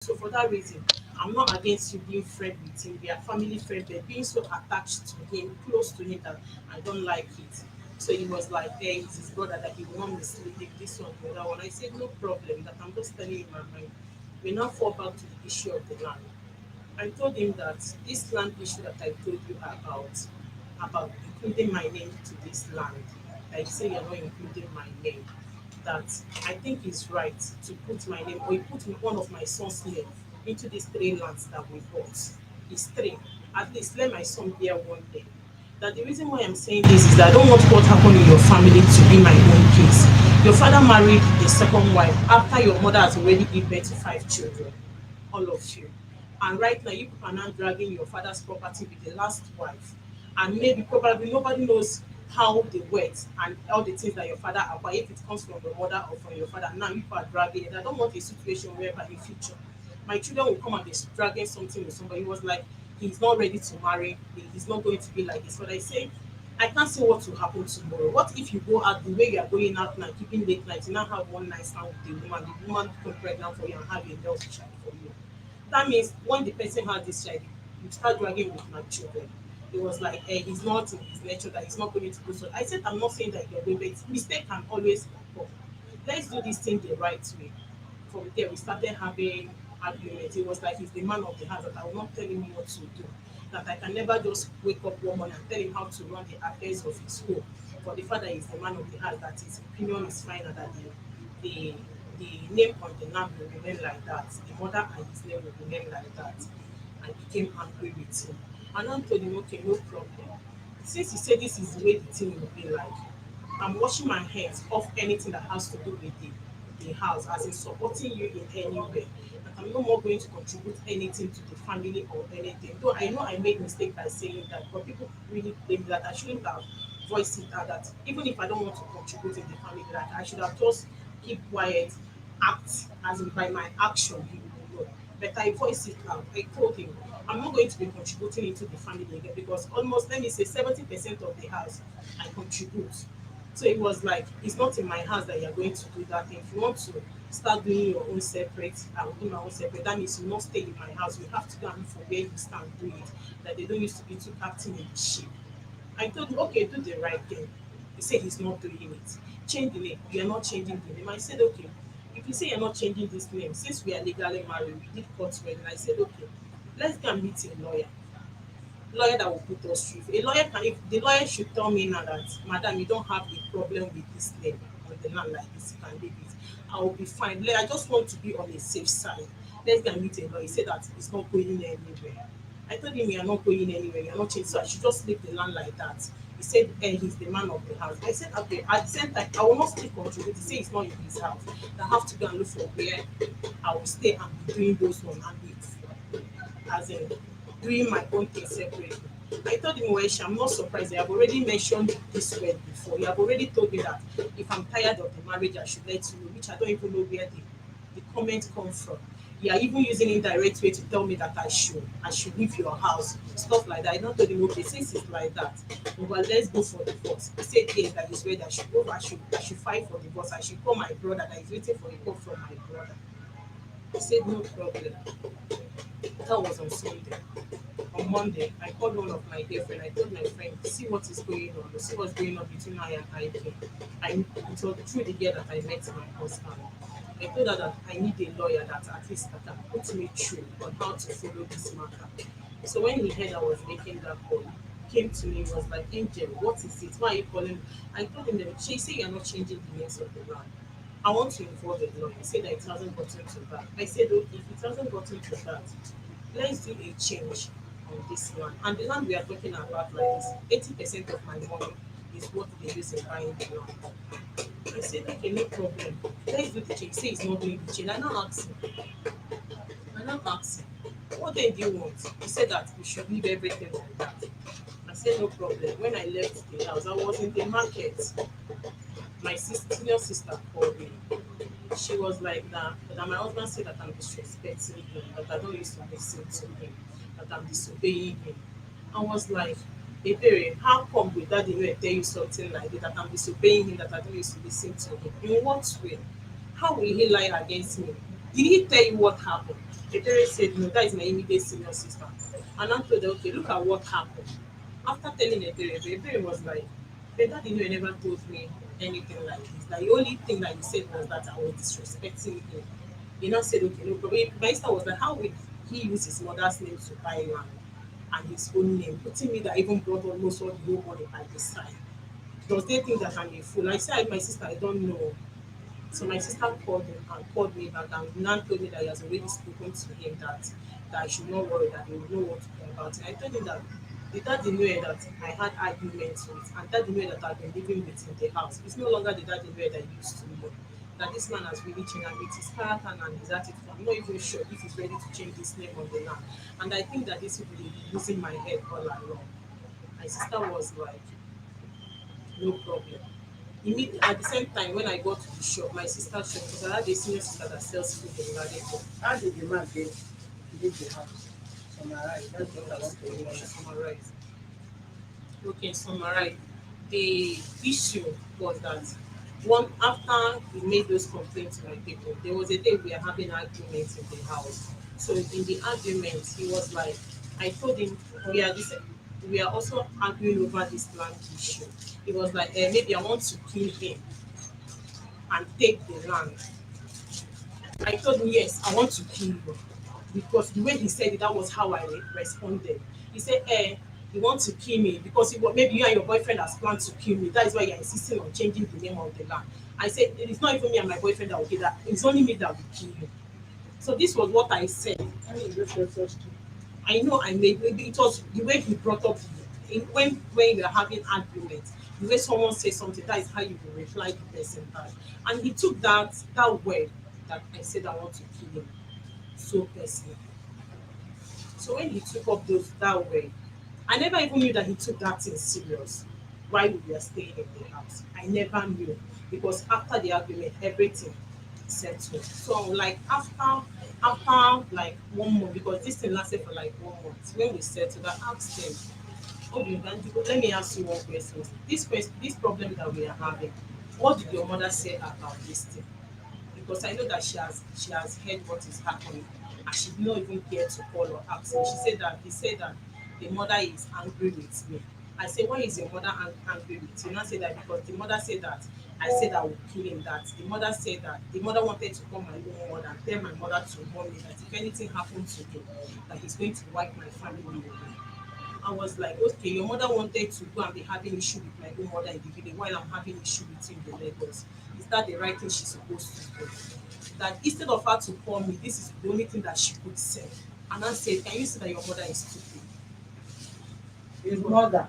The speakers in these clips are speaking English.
So for that reason, I'm not against you being friend with him. We are family friend, but being so attached to him, close to him that I don't like it. So he was like, hey, it's his brother that he will not mislead him, this one, the other one. I said, no problem, that I'm just telling you my mind. We now fall back to the issue of the land. I told him that this land issue that I told you about including my name to this land, like say you're not including my name, that I think it's right to put my name or you put one of my son's name into these three lands that we bought. It's three. At least let my son bear one day. That the reason why I'm saying this is that I don't want what happened in your family to be my own case. Your father married a second wife after your mother has already given birth to five children, all of you. And right now, you people are now dragging your father's property with the last wife. And maybe probably nobody knows how they went and all the things that your father acquired, if it comes from your mother or from your father. Now you people are dragging it. I don't want a situation whereby in future my children will come and be dragging something with somebody who was like, he's not ready to marry, he's not going to be like this. But I say, I can't see what will happen tomorrow. What if you go out the way you are going out now, keeping late nights, you now have one night stand with the woman become pregnant for you and have a healthy child for you. That means when the person had this child, you start dragging with my children. It was like, he's not in his nature that he's not going to go. So I said, I'm not saying that you're going, but mistake can always occur. Let's do this thing the right way. From there, we started having arguments. It was like he's the man of the house that I will not tell him what to do. That I can never just wake up one morning and tell him how to run the affairs of his home. For the father is the man of the house, that his opinion is fine and that the the name on the land will remain like that. The mother and his name will remain like that. I became angry with him. And I told him, okay, no problem. Since he said this is the way the thing will be like, I'm washing my hands off anything that has to do with the house, as in supporting you in any way. That I'm no more going to contribute anything to the family or anything. Though I know I made mistake by saying that, but people really blame that I shouldn't have voiced it out. That even if I don't want to contribute in the family, that I should have just keep quiet, act as in by my action he will know. But I voiced it out. I told him I'm not going to be contributing into the family again because almost let me say 70% of the house I contribute. So it was like it's not in my house that you're going to do that thing. If you want to start doing your own separate, I will do my own separate. That means you will not stay in my house. You have to go and look for where you stand do it. That they don't used to be two captain in the ship. I told him, okay, do the right thing. He said he's not doing it. Change the name. You are not changing the name. I said, okay. If you say you're not changing this name, since we are legally married, we did court wedding. I said, okay, let's go and meet a lawyer that will put us through. A lawyer can, if the lawyer should tell me now that, madam, you don't have a problem with this name on the land like this, you can leave it. I will be fine. I just want to be on a safe side. Let's go and meet a lawyer. He said that it's not going anywhere. I told him you are not going anywhere, you are not changing, so I should just leave the land like that. He said, he's the man of the house. I said, okay, at the same time, I will not still contribute. He said it's not in his house. I have to go and look for where I will stay and be doing those ones and be as in doing my own thing separately. I told him, well, I'm not surprised. You have already mentioned this word before. You have already told me that if I'm tired of the marriage, I should let you know, which I don't even know where the comment comes from. You are even using indirect way to tell me that I should leave your house, stuff like that. I don't told him, okay, since it's like that, well, let's go for divorce. He said, yes, that is ready. I should go, I should fight for divorce. I should call my brother that is waiting for a call from my brother. He said, no problem. That was on Sunday. On Monday, I called one of my dear friends. I told my friend, see what is going on, see what's going on between I and IK. It was through the year that I met my husband. I told her that I need a lawyer that at least that can put me through on how to follow this matter. So when he heard I was making that call, he came to me, was like, Angel, what is it? Why are you calling? I told him that she said you're not changing the names of the land. I want to involve a lawyer. He said that it hasn't gotten to that. I said, okay, if it hasn't gotten to that, let's do a change on this land. And the land we are talking about like this, 80% of my money is what they use in buying the land. I said, okay, no problem. Let's do the change. Say he's not doing the change. I now asked him, what then do you want? He said that we should leave everything like that. I said, no problem. When I left the house, I was in the market. My senior sister called me. She was like that my husband said that I'm disrespecting him, that I don't used to listen to him, that I'm disobeying him. I was like, hey, how come with that they tell you something like that I'm disobeying him, that I don't used to listen to him? In what way? How will he lie against me? Did he tell you what happened? Etere said no, that is my immediate senior sister. And I told her, okay, look at what happened. After telling Etere was like, but daddy no never told me anything like this. Like the only thing that he said was that I was disrespecting him. He now said, okay, no problem. My sister was like, how would he use his mother's name to buy land and his own name, putting me that even brought almost all the whole money by the side? Does they think that I'm a fool? I said, my sister, I don't know. So my sister called him and called me back and now told me that he has already spoken to him that I should not worry, that he will know what to do about it. I told him that the daddy knew that I had arguments with and daddy knew that I've been living with in the house. It's no longer the daddy knew that I used to know. That this man has really changed and with his character and his attitude. I'm not even sure if he's ready to change his name on the land. And I think that this will be losing my head all along. My sister was like, no problem. At the same time, when I got to the shop, my sister's shop, because I had a senior sister that sells food in Ladeko. How did the man get leave the house? Summarize. That's what I want to hear. Summarize. Okay, summarize. The issue was that one after we made those complaints to my people, there was a day we were having arguments in the house. So in the argument, he was like, I told him we are this, we are also arguing over this land issue. He was like, maybe I want to kill him and take the land. I told him, yes, I want to kill you. Because the way he said it, that was how I responded. He said, you want to kill me because maybe you and your boyfriend has planned to kill me. That is why you're insisting on changing the name of the land. I said, it's not even me and my boyfriend that will do that. It's only me that will kill you. So this was what I said. How did you feel so stupid? I know I made maybe it was the way he brought up when we were having arguments. The way someone says something, that is how you will reply the person back. And he took that word that I said I want to kill him so personally. So when he took up that way, I never even knew that he took that thing serious while we were staying in the house. I never knew because after the argument, everything settled. So like after like 1 month, because this thing lasted for like 1 month. When we settled, I asked him, okay, let me ask you one question. This problem that we are having, what did your mother say about this thing? Because I know that she has heard what is happening and she did not even care to call or ask me. He said that the mother is angry with me. I said, why is your mother angry with you? And I said that because the mother said that I said I would kill him. That the mother said that the mother wanted to call my own mother and tell my mother to warn me that if anything happened to him, that he's going to wipe my family away. I was like, okay, your mother wanted to go and be having issue with my own mother in the village while I'm having issue with you in the Lagos. Is that the right thing she's supposed to do? That instead of her to call me, this is the only thing that she could say. And I said, can you see that your mother is stupid? His mother,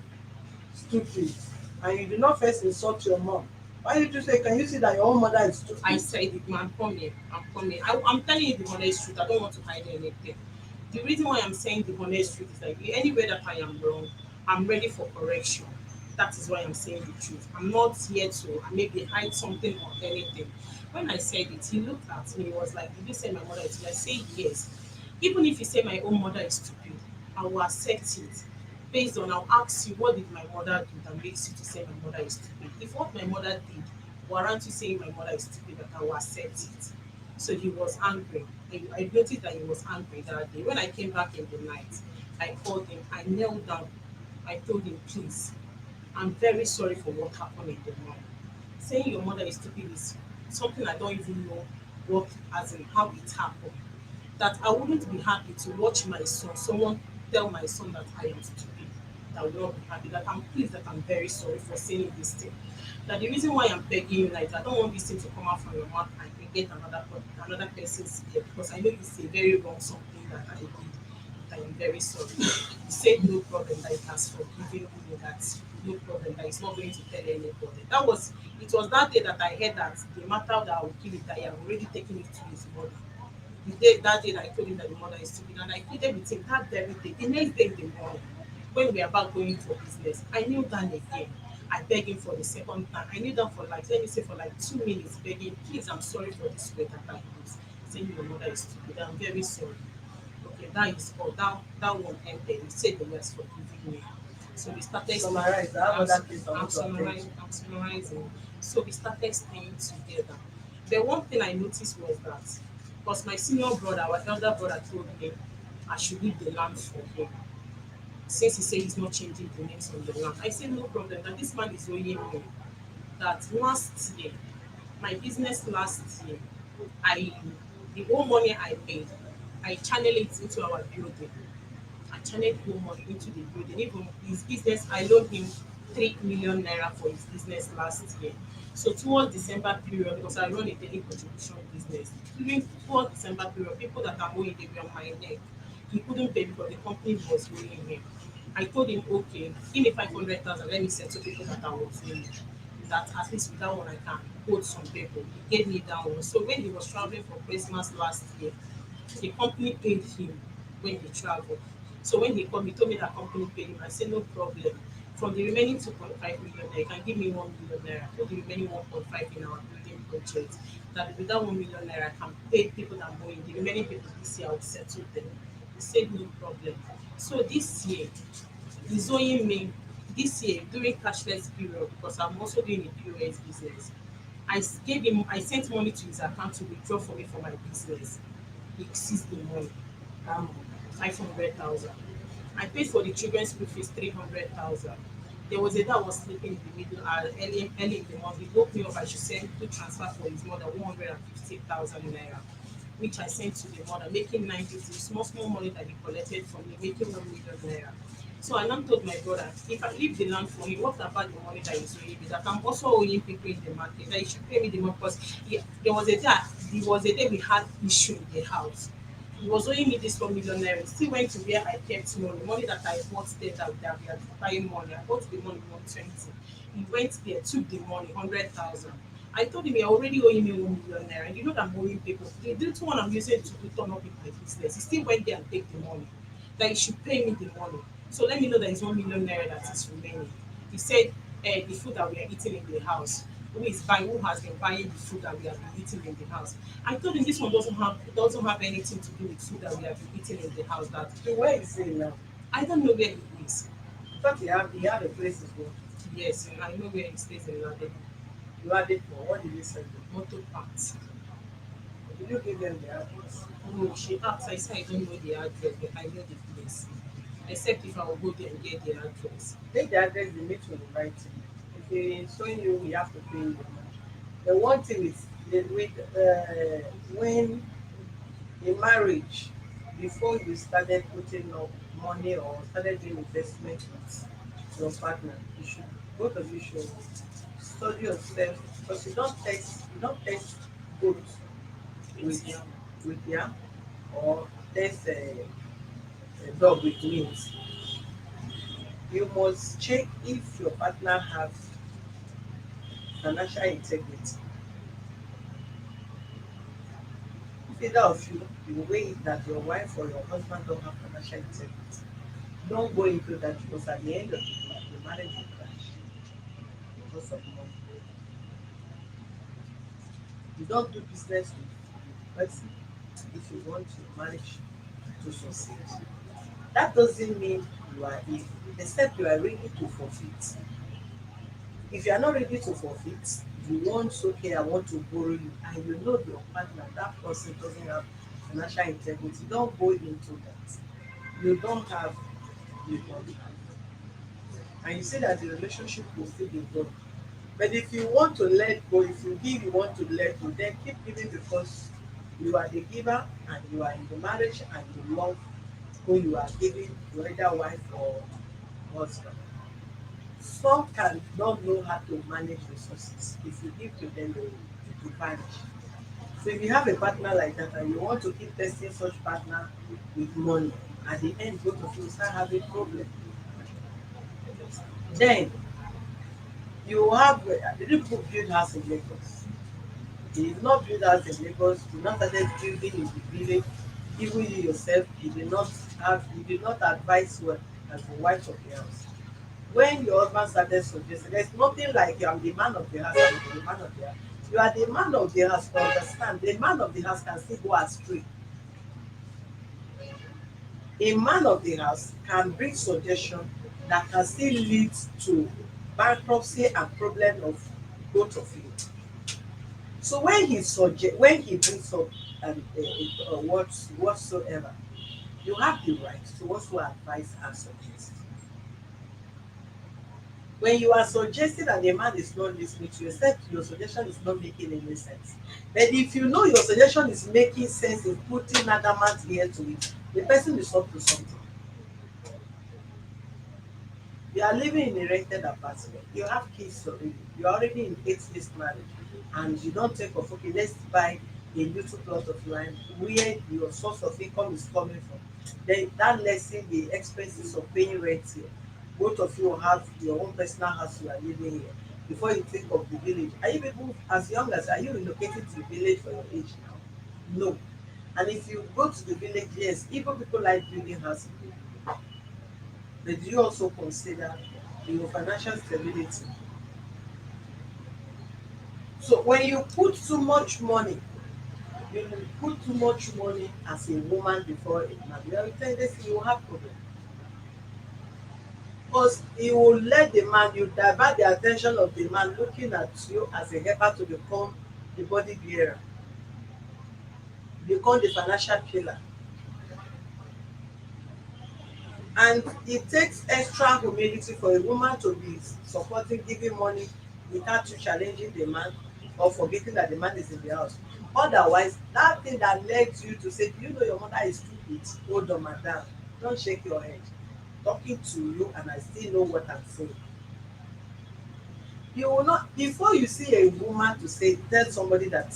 stupid. And you did not first insult your mom. Why did you say, can you see that your own mother is stupid? I said it, man, I'm coming. I'm coming. I'm telling you the honest truth. I don't want to hide anything. The reason why I'm saying the honest truth is like anywhere that I am wrong, I'm ready for correction. That is why I'm saying the truth. I'm not here to maybe hide something or anything. When I said it, he looked at me, he was like, did you say my mother is stupid? I said yes. Even if you say my own mother is stupid, I will accept it. Based on, I'll ask you, what did my mother do that makes you to say my mother is stupid? If what my mother did warrant you saying my mother is stupid, that I will accept it. So he was angry. I noticed that he was angry that day. When I came back in the night, I called him, I knelt down, I told him, please, I'm very sorry for what happened in the morning. Saying your mother is stupid is something I don't even know what, as in how it happened. That I wouldn't be happy to watch my son, someone tell my son that I am stupid. That will not be happy. That I'm pleased, that I'm very sorry for saying this thing. That the reason why I'm begging you like I don't want this thing to come out from your mouth and get another person's ear because I know it's a very wrong something that I did. That I'm very sorry. He said no problem, that he has forgiven me, that no problem, that he's not going to tell anybody. It was that day that I heard that the matter that I will kill it, that I have already taken it to his mother. That day that I told him that the mother is stupid, and I pleaded with him that very day. The next day in the morning, when we were about going for business, I kneel down again. I begged him for the second time. I kneel down for like, let me say, for like 2 minutes, begging, please, I'm sorry for this way that I use. Saying your mother is stupid. I'm very sorry. Okay, that is all. That one ended. He said the words forgiving me. So we started Summarize. I have other things I want to attend. I'm summarizing. So we started staying together. The one thing I noticed was that Because my senior brother, our elder brother, told me I should leave the land for him. Since he said he's not changing the names on the land, I said no problem. That this man is owing me. That last year, my business last year, I the whole money I paid, I channel it into our building. I channeled whole money into the building. Even his business, I loaned him 3 million naira for his business last year. So towards December period, because I run a daily contribution business, during towards December period, people that are owing, they were on my neck. He couldn't pay because the company was owing him. I told him, okay, give me 500,000, let me settle people that are owing me. That at least with that one I can hold some people. He gave me that one. So when he was traveling for Christmas last year, the company paid him when he traveled. So when he called me, he told me that company paid him. I said, no problem. From the remaining 2.5 million naira, you can give me 1 million naira. For the remaining 1.5 in our building project, that with that 1 million naira, I can pay people that are owing. The remaining people this year, I will settle them. He said, no problem. So this year, he's owing me this year during cashless period because I'm also doing a POS business. Gave him, I sent money to his account to withdraw for me for my business. He seized the money, Um, 500,000. I paid for the children's school fees 300,000. There was a day I was sleeping in the middle, early in the morning. He woke me up. I should send to transfer for his mother 150,000 naira, which I sent to the mother, making 950, small, small money that he collected from me, making 1 million naira. So I now told my brother, if I leave the land for him, what about the money that he's owing me? That I'm also owing people in the market, that he should pay me the money because there was a day we had issue in the house. He was owing me this 1 million naira. He still went to where I kept money that I bought there that we had buying money. I bought the money 120. He went there, took the money, 100,000. I told him you're already owing me 1 million naira. And you know that I'm owing people. The little one I'm using to turn up in my business. He still went there and take the money. That he should pay me the money. So let me know that it's 1 million naira that is remaining. He said the food that we are eating in the house. Who has been buying the food that we have been eating in the house. I told him this one doesn't have anything to do with food that we have been eating in the house. That so where is he now? I don't know where he is. I thought he had a place as well. Yes, and I know where he stays in London. You had it for what did you send him? Motor parts. Did you give them the address? No, she asked. I said I don't know the address, but I know the place. Except if I will go there and get the address. Take the address they need to invite him. If he's showing you, you have to pay him the money. The one thing is when in marriage, before you started putting up money or started doing investment with your partner, you should both of you should study yourself because you don't test goat with yam or test a dog with meat. You must check if your partner have financial integrity. If either of you weigh it that your wife or your husband don't have financial integrity, don't go into that because at the end of the marriage will crash because of money. You don't do business with person if you want your marriage to succeed. That doesn't mean you are if except you are ready to forfeit. If you are not ready to forfeit, you want okay, I want to borrow you, and you know your partner, that person doesn't have financial integrity, don't go into that. You don't have the money. And you say that the relationship will still be good. But if you want to let go, if you give, you want to let go, then keep giving because you are the giver and you are in the marriage and you love who you are giving, whether wife or husband. Some can not know how to manage resources. If you give to them, they will vanish. So if you have a partner like that and you want to keep testing such partner with money, at the end both of you start having problem. Then you have the people build house in Lagos. He did not build house in Lagos, you not started building in the village, even you yourself, you did not advise well as the wife of the house. When your husband started suggesting, there's nothing like I'm the man of the house, I'm the man of the house. You are the man of the house, to understand. The man of the house can still go astray. A man of the house can bring suggestion that can still lead to bankruptcy and problem of both of you. So when he brings up whatsoever, you have the right to also advise and suggest. When you are suggesting and the man is not listening to you, except your suggestion is not making any sense. But if you know your suggestion is making sense in putting adamant ear to it, the person is up to something. You are living in a rented apartment, you have kids already, you are already in 8 years marriage, and you don't think of, okay, let's buy a little plot of land where your source of income is coming from. Then that lessen the expenses of paying rent here. Both of you have your own personal house you are living here. Before you think of the village, are you people as young as, are you relocating to the village for your age now? No. And if you go to the village, yes, even people like building houses, but do you also consider your financial stability? So when you put too much money, you put too much money as a woman before a man, you will tendency you will have problem. Because you will let the man, you divert the attention of the man looking at you as a helper to become the body bearer, become the financial pillar. And it takes extra humility for a woman to be supporting, giving money without you challenging the man or forgetting that the man is in the house. Otherwise, that thing that led you to say, do you know your mother is stupid? Hold on, madam. Don't shake your head. Talking to you and I still know what I'm saying. You will not, before you see a woman to say, tell somebody that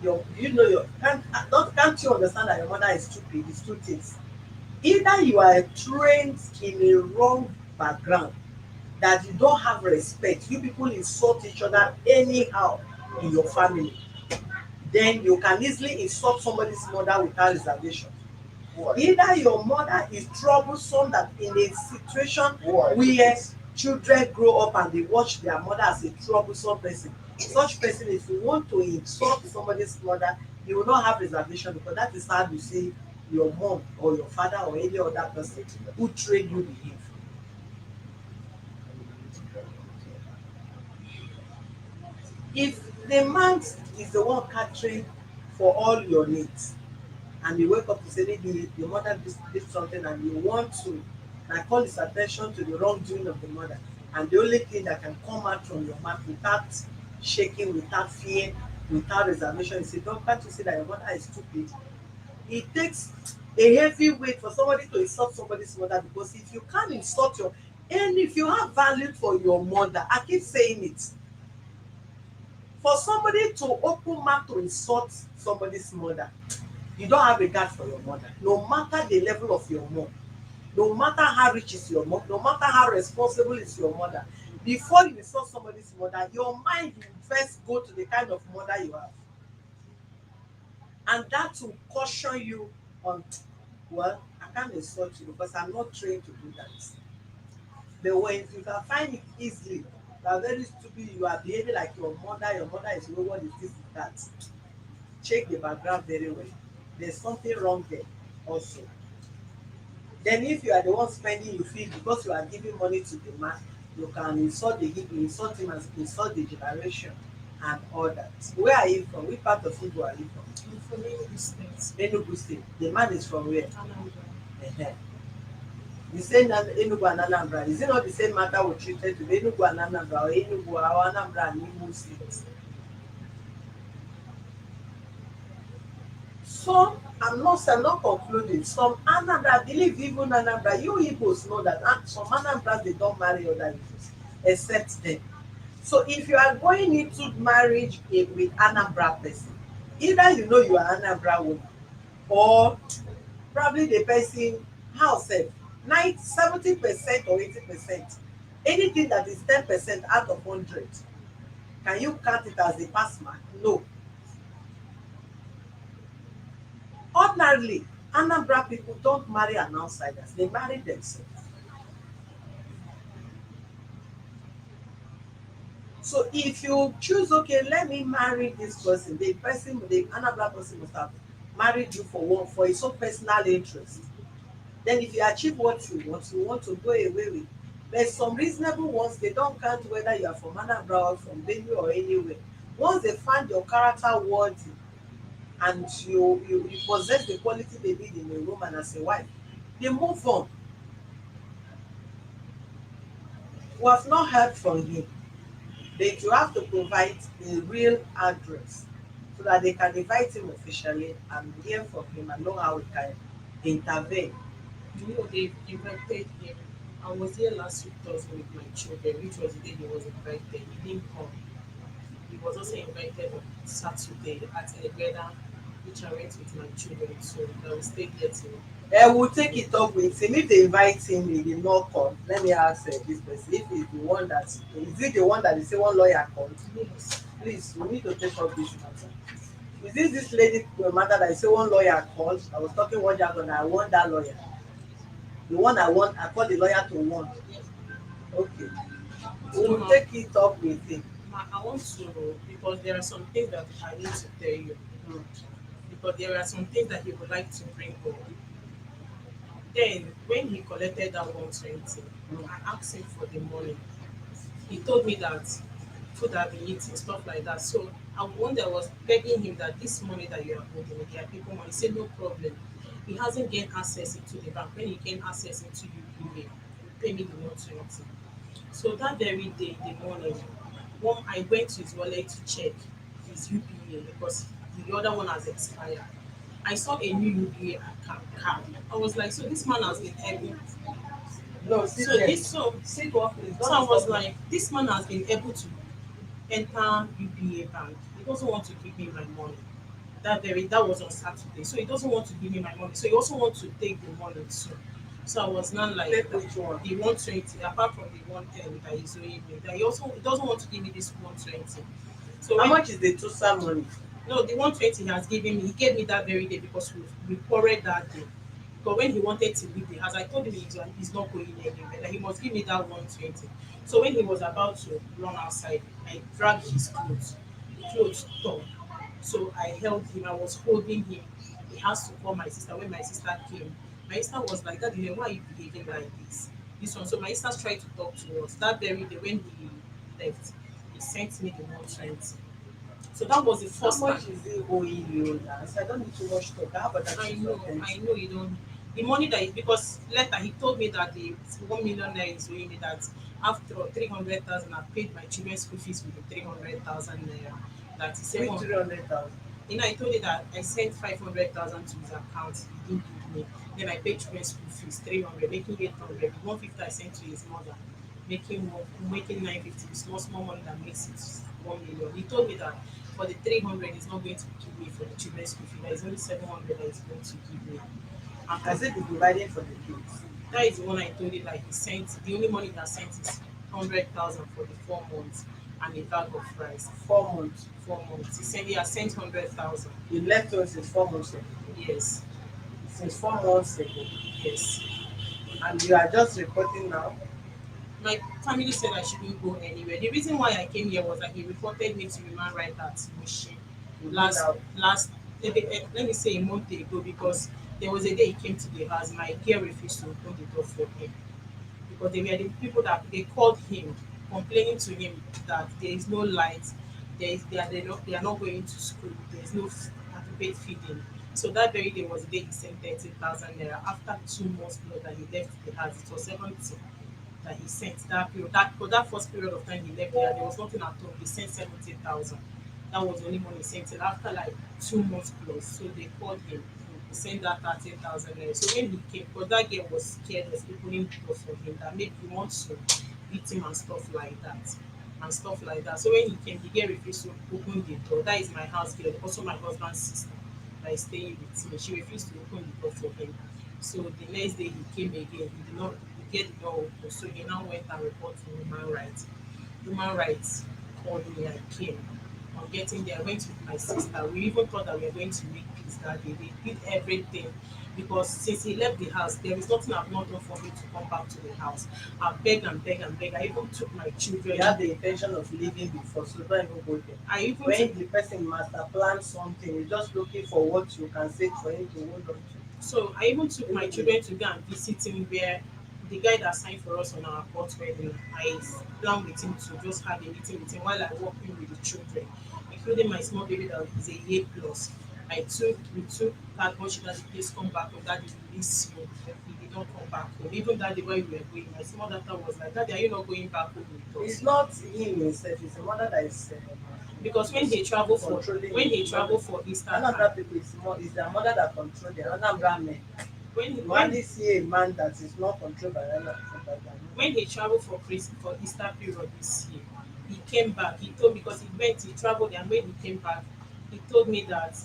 you know your, can't you understand that your mother is stupid? It's two things. Either you are trained in a wrong background, that you don't have respect, you people insult each other anyhow in your family, then you can easily insult somebody's mother without reservation. Either your mother is troublesome, that in a situation where children grow up and they watch their mother as a troublesome person, such person, if you want to insult somebody's mother, you will not have reservation, because that is how you say your mom or your father or any other person who train you behave. If the man is the one catering for all your needs, and you wake up to say maybe the mother did something and you want to like call his attention to the wrongdoing of the mother, and the only thing that can come out from your mouth without shaking, without fear, without reservation, you say, don't, can't you see that your mother is stupid? It takes a heavy weight for somebody to insult somebody's mother, because if you can't insult your, and if you have value for your mother, I keep saying it, for somebody to open mouth to insult somebody's mother, you don't have regard for your mother, no matter the level of your mom, no matter how rich is your mom, no matter how responsible is your mother. Before you insult somebody's mother, your mind will first go to the kind of mother you have, and that will caution you on, well, I can't insult you because I'm not trained to do that. But when you can find it easily, you are very stupid, you are behaving like your mother is what is this, is that, check the background very well. There's something wrong there also. Then if you are the one spending, you feel because you are giving money to the man, you can insult the giver, insult him and insult the generation and all that. Where are you from? Which part of Igbo are you from? I'm from Enugu State, Enugu State. The man is from where? Anambra. Ehen. You say Enugu and Anambra. Is it not the same matter we treated to Enugu and Anambra, or Enugu or Anambra and Imo State? Some, I'm not concluding. Some Anambra, I believe even Anambra, you Igbos know that some Anambras they don't marry other Igbos except them. So if you are going into marriage with Anambra person, either you know you are Anambra woman, or probably the person house sef 70% or 80%. Anything that is 10% out of 100, can you count it as a pass mark? No. Ordinarily, Anambra people don't marry an outsiders, they marry themselves. So if you choose, okay, let me marry this person, the Anambra person must have married you for one, for his own personal interest. Then if you achieve what you want to go away with. There's some reasonable ones, they don't count whether you are from Anambra or from Benue or anywhere. Once they find your character worthy and you possess the quality they need in a woman as a wife, they move on. We have not heard from him. That you have to provide a real address so that they can invite him officially and hear from him and know how we can intervene. You know, they've invited him. I was here last week Thursday with my children, which was the day he was invited. He didn't come. He was also invited on Saturday at a wedding, which I went with my children, so I will stay there till. We'll take it up with him. If they invite him, he did not come. Let me ask this person if he's the one that is it the one that they say one lawyer called? Yes. Please, we need to take up this matter. Is this lady matter that I say one lawyer called? I was talking one jargon. I want that lawyer. The one I want, I call the lawyer to want. Okay. We So will now, take it up with him. I want to, because there are some things that I need to tell you, Mm. because there are some things that he would like to bring up. Then, when he collected that 120, Mm. I asked him for the money. He told me that food have been eating, stuff like that. So I wonder, I was begging him that this money that you are holding, they are people money. He said no problem. He hasn't gained access into the bank. When he gained access into UBA, he pay me the 120. So that very day, in the morning, one I went to his wallet to check his UBA because the other one has expired. I saw a new UBA account card. I was like, so this man has been able. No, sit So there. this so Sit one please. so I Don't was disturb me. like, this man has been able to enter UBA bank. He doesn't want to give me my money. That was on Saturday. So he doesn't want to give me my money. So he also wants to take the money too. So I was not like Take which one? the 120, apart from the 110 that he's owing me. That he doesn't want to give me this 120. So How when much is the total money? no, the 120 he has given me, he gave me that very day because we quarreled that day. But when he wanted to leave the house, I told him he's not going anywhere, that he must give me that 120. So when he was about to run outside, I dragged his clothes. The clothes tore. So I held him, I was holding him. He has to call my sister. When my sister came, my sister was like, Daddy, why are you behaving like this? This one. So my sister tried to talk to us. That very day when he left, he sent me the 120. So that was the How first time. much is it owing you now? So I don't need too much talk. How about that is I authentic? know you don't. The money that because later he told me that the 1 million naira is owing me, that after 300,000 I paid my children's school fees with the 300,000 naira. That he said, With 300,000. I told you that I sent 500,000 to his account. He didn't give me. Then I paid children's school fees 300, making 800. 150 I sent to his mother, making 950. The small money that makes it 1 million. He told me that for the 300 he's not going to give me for the children's school fee. That is only 700 that he's going to give me. And I said be divided for the kids. that is the one I told you, like he sent the only money that sent is 100,000 for the 4 months and a bag of rice. 4 months. 4 months. He has sent 100,000. You left us since 4 months ago. Yes, Since 4 months ago. yes. And you are just reporting now. My family said I shouldn't go anywhere. The reason why I came here was that he reported me to human rights at Mission You need last out. last let me say a month ago, because there was a day he came to the house. My girl refused to open the door for him because they were the people that they called him, complaining to him that there is no light, they are not going to school, there is no adequate feeding. So that very day was the day he sent 30,000 naira. After 2 months more that he left the house, it was 70 that he sent that period. That for that first period of time he left there was nothing at all. He sent 70,000. That was the only money he sent till after like 2 months plus. So they called him. He sent that 30,000 naira. So when he came, because that girl was scared of opening the door for him, that maybe he wants to beat him and stuff like that. And stuff like that. So when he came, the girl refused to open the door. That is my house girl, also my husband's sister that is staying with me. She refused to open the door for him. So the next day he came again. He did not get the door open. So he now went and reported to human rights. Human rights called me. I came. On getting there, I went with my sister. We even thought that we were going to make peace that day. They did everything because since he left the house, there is nothing I've not done for him to come back to the house. I begged and begged and begged. I even took my children. You had the intention of leaving before, so don't even go there. I even took When the person master plans something, you're just looking for what you can say for him to hold on to. So I even took my children to go and visit him where the guy that signed for us on our court wedding, I planned with him to just have a meeting with him while I walk in with the children, including my small baby that is a year plus. we took that much that the place come back home, daddy release you. He did not come back home. Even that day when we were going, my small daughter was like, Daddy, are you not going back home with It's us? not him himself, it's the mother that is Because when he traveled for controlling when him. he traveled for Easter time, Another people is more is their mother that control them. Another men. when You when hardly see a man that is not controlled by another. when he traveled for for Easter period this year, he came back. He told me because he traveled and when he came back, he told me that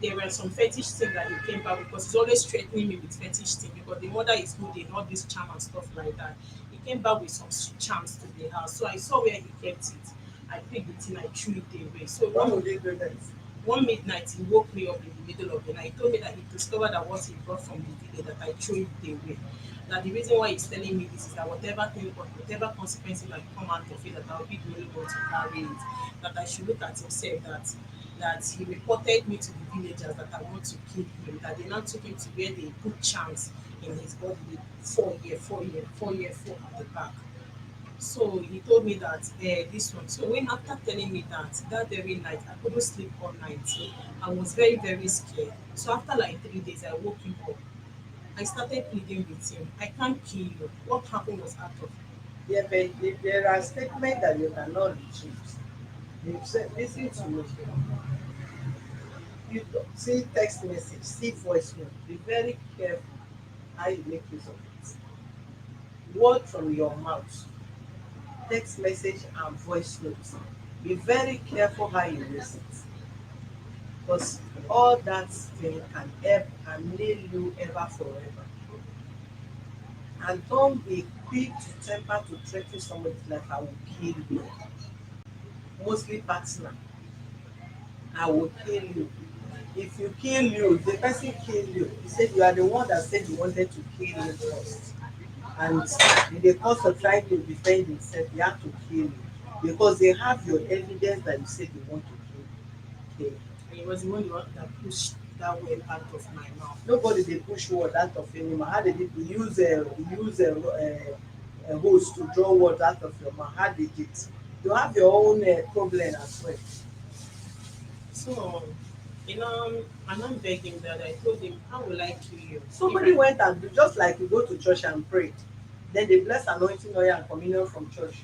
there were some fetish things that he came back because he's always threatening me with fetish things because the mother is good in all this charm and stuff like that. He came back with some charms to the house. So I saw where he kept it. I picked it in, I threw it away. So When would they do that? one midnight, he woke me up in the middle of the night. He told me that he discovered that what he brought from the village, that I threw it away. That the reason why he's telling me this is that whatever consequences that come out of it, that I'll be the only one to carry it. That I should look at himself, that he reported me to the villagers that I want to kill him. That they now took him to where they put charms in his body, 4 year, 4 at the back. So he told me that this one. So when after telling me that very night, I couldn't sleep all night. I was very, very scared. So after like 3 days, I woke him up. I started pleading with him. I can't kill you. What happened was out of Yeah, but there are statements that you cannot retrieve. You say, listen to me. You don't see text message, see voice note. Be very careful how you make use of it. Word from your mouth, text message and voice notes. Be very careful how you use it. Because all that thing can help and nail you ever forever. And don't be quick to temper to threaten somebody's life. I will kill you. Mostly partner. I will kill you. If you kill you, the person kill you. He said you are the one that said you wanted to kill him first. And in the course of trying to defend himself, they have to kill you. Because they have your evidence that you said you want to kill him. and he was the one that pushed that word out of my mouth. Nobody dey push word out of any mouth. How dey dey use a hose to draw word out of your mouth? How dey dey? You have your own problem as well. So and I'm begging that I told him, how will I kill you? If Somebody I went and do just like you go to church and pray, then they bless anointing oil and communion from church.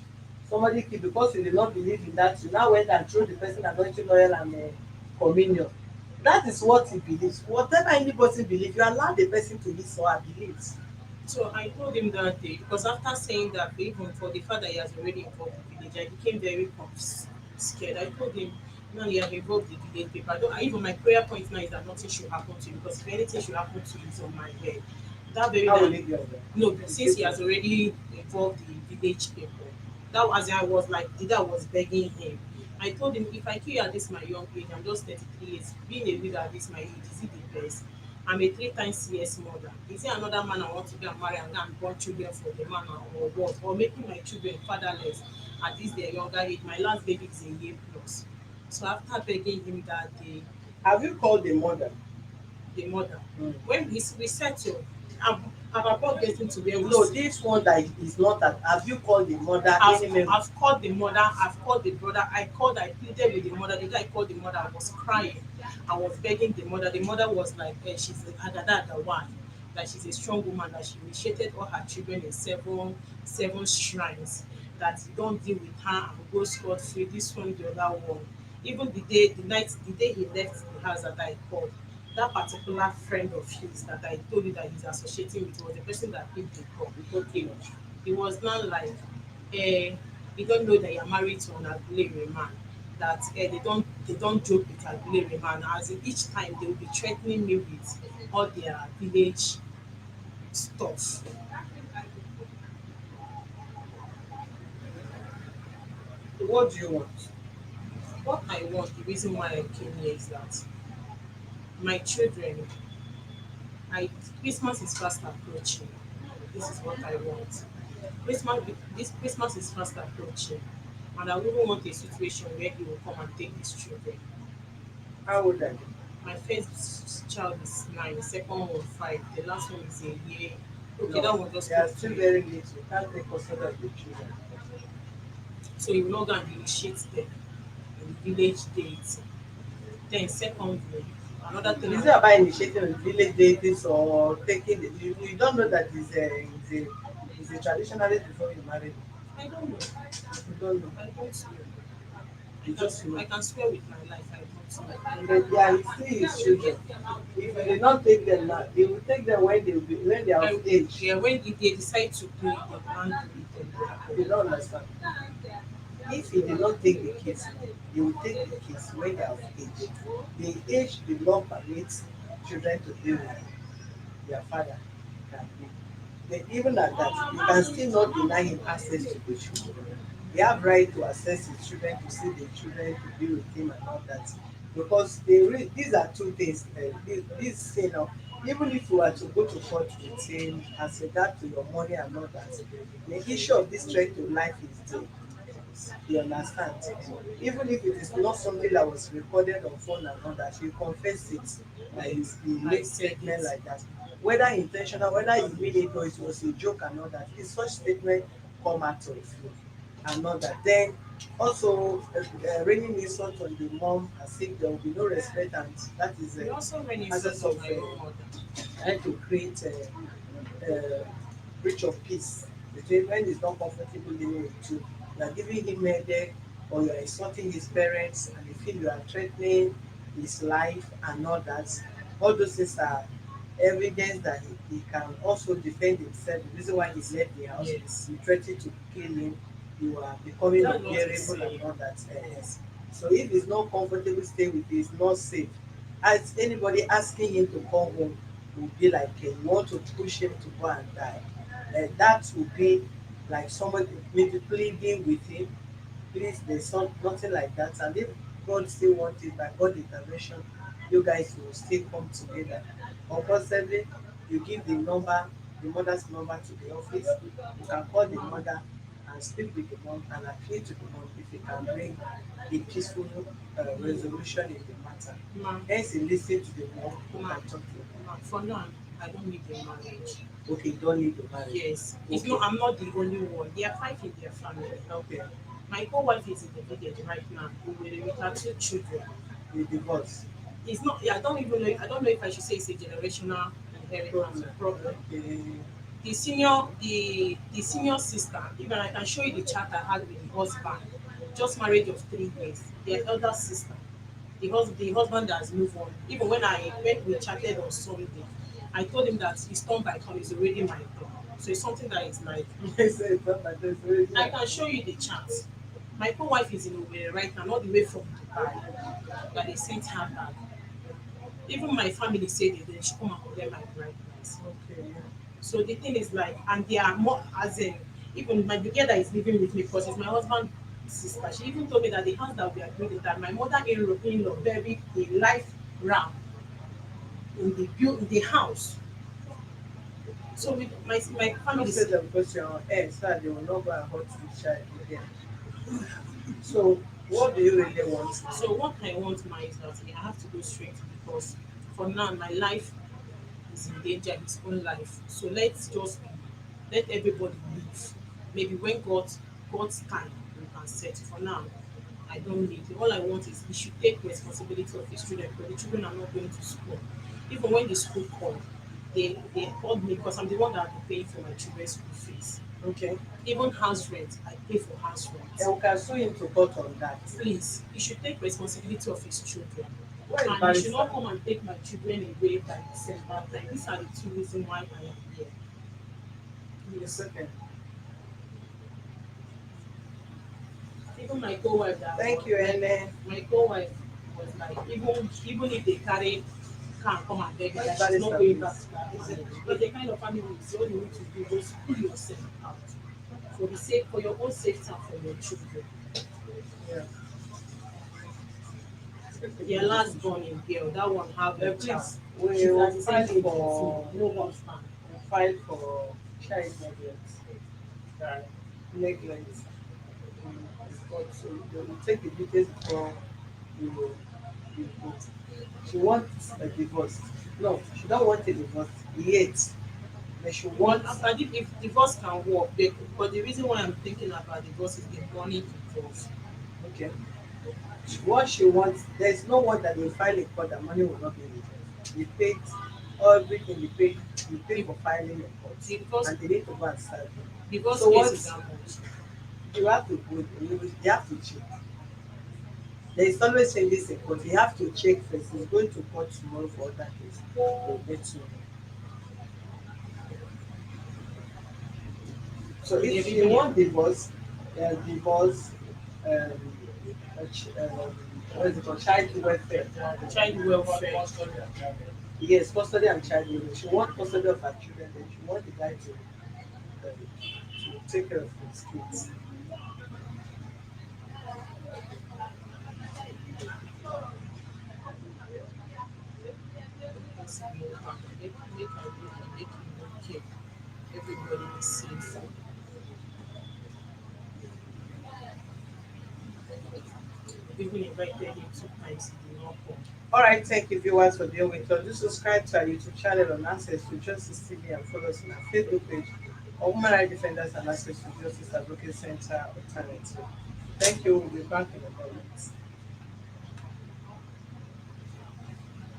Somebody kill because you did not believe in that, you now went and throw the person anointing oil and communion. That is what he believes. Whatever anybody believe, you allow the person to his or her beliefs. So I told him that day because after saying that, even for the fact that he has already involved the village, I became very scared. I told him, now you have involved the village people. Even my prayer point now is that nothing should happen to you because if anything should happen to you, it's on my head. That very How will night, it be on them? no, but since he has already involved the village people, that was I was like, the dad was begging him. I told him, if I kill you at this my young age, I'm just 33 years, being a widow at this my age, is it the best? I'm a 3 times CS mother. Is there another man I want to go and marry and go and born children for the man or what? Or making my children fatherless at this their younger age? My last baby is a year plus. So after begging him that day, Have you called the mother? the mother, Mm. when we settled, I'm about getting to where we No, this one that is not that. Have you called the mother? I've, Any member? I've called the mother, I've called the brother, I pleaded with the mother. The day I called the mother, I was crying. I was begging the mother. The mother was like, she's a Agada the one, that she's a strong woman, that she initiated all her children in seven shrines, that you don't deal with her and go scot free, this one, the other one. Even the day he left the house that I called, that particular friend of his that I told you that he's associating with was the person that picked the call. He, he was not like, you don't know that you're married to an Aguilera man. That they don't joke with Aguilera man. As in each time they will be threatening me with all their village stuff. What do you want? What I want, the reason why I came here is that my children, I Christmas is fast approaching. This is what I want. Christmas this Christmas is fast approaching, and I wouldn't want a situation where he will come and take these children. How old are they? My first child is 9, the second one 5, the last one is a year. Okay, that No, one just they are close to still a year. very little. You can't take consider of the children. So you will not go and initiate them in the village dating. Then secondly, Another thing Is I it about initiating a village deities or taking the, you don't know that is a traditionalist before you marry? I don't know. You don't know. I don't know. You just I know. can swear with my life I don't But they are still his children. If you did not take them now, he will take them when they will be, when they are of know. age. Yeah, when they decide to do it, they plan to do it. You don't understand. If he did not take the kids now, he will take the kids when they are of age. The age the law permits children to be with their father can be. But even at that, you can still not deny him access to the children. He have right to access his children, to see the children, to be with him and all that. Because these are two things. This you know, even if you were to go to court with him as regard to your money and all that, the issue of this threat to life is there. You understand? Even if it is not something that was recorded on phone and all that, you confess it. Like he I makes said statement it. like that. Whether intentional, whether you mean it or it was a joke and all that, if such statement come out of you and all that, then also raining insult on the mom as if there will be no respect, and that is We also ran insult access on of my own mother. trying to create uh, breach of peace between when he's not comfortable living with you. You are giving him headache or you are insulting his parents and they feel you are threatening his life and all that. All those things are evidence that he can also defend himself. The reason why he left the house, Yes. you threatened to kill him, you are becoming That's what he's unbearable and saying. all that. Yes. So if he's not comfortable staying with you, he's not safe. As anybody asking him to come home will be like you want to push him to go and die. That would be like somebody maybe pleading with him, please, there's nothing like that. And if God still wants it by God intervention, you guys will still come together. Or possibly you give the number, the mother's number to the office. You can call the Mom, mother and speak with the mom and appeal to the mom if you can bring a peaceful resolution in the matter. mom, Hence, you listen to the mom who can mom, talk to the mom. For now, I don't need the marriage. mom. Okay, you don't need to marry. Yes. It's not Okay, I'm not the only one. There are five in their family. okay, My co-wife is in the village right now. We were with her two children. you divorce. It's not I don't even know I don't know if I should say it's a generational inheritance or Problem. problem. Okay. The senior sister, even I can show you the chat I had with the husband. Just marriage of 3 years. Their elder sister. The husband has moved on. Even when we chatted on Sunday, I told him that his turn by turn is already my turn. So it's something that is like Yes, it's not like this. It's I like, can show you the chat. My co-wife is in Owerri right now, all the way from Dubai, that they sent her back. Even my family said they should come and collect my bride price. okay, So the thing is like, and they are more as in, even my big girl that is living with me because it's my husband's sister. She even told me that the house that we agreed with that my mother-in-law buried a life ram in the house. So with my don't family say said, them because you're on air, so that they will not go and hurt the child again. So, what do you really want now? so what I want my is that I have to go straight because for now my life is in danger, his own life. So let everybody live. Maybe when God's time we can set. For now, I don't need it. All I want is he should take responsibility of his children because the children are not going to school. Even when the school called, they called me because I'm the one that will be paying for my children's school fees. Okay, Even house rent, I pay for house rent. and we can sue him to court on that. Please, he should take responsibility of his children. Where is And he should barrister? not come and take my children away by December time. These are the two reasons why I am here. It's Yes. okay. Even my co-wife that Thank was you, like Ellen. my co-wife was like even if they carry can come and beg you Where is that she's not barrister, going back please? to that marriage. Because the kind of family is all you need to do is pull yourself out for the sake for your own safety and for your children. Yeah. Their last born in girl, that one have a child. Please, She's we'll at the same fight age as me, for no husband. we'll fight for child neglect. Neglect is God. So they will take the details before you you go. She wants a divorce. No, she don't want a divorce yet. But she But wants if divorce can work, but the reason why I'm thinking about divorce is the money involved. okay. What she wants, there's no one that will file a court that money will not be returned. They paid everything, they paid Di- for filing a court, divorce and they need to go and serve them. divorce So case what is how much? you have to go, you have to check. There is always changes in court. You have to check first. He's going to court tomorrow for other case. They'll let you know. So And if they've she even want divorce, divorce, um, what is it called, child welfare. child welfare. Yes, custody and child welfare. She want custody of her children, then she want the guy to take care of his kids. Person know am, make I know am, make you no care. Everybody is safe. Even invited him 2 times, he did not come. All right, thank you viewers for being with us. Do subscribe to our YouTube channel on Access to Justice TV and follow us on our Facebook page of Human Rights Defenders and Access to Justice Advocate Center Alternative. Thank you. We'll be back in a moment.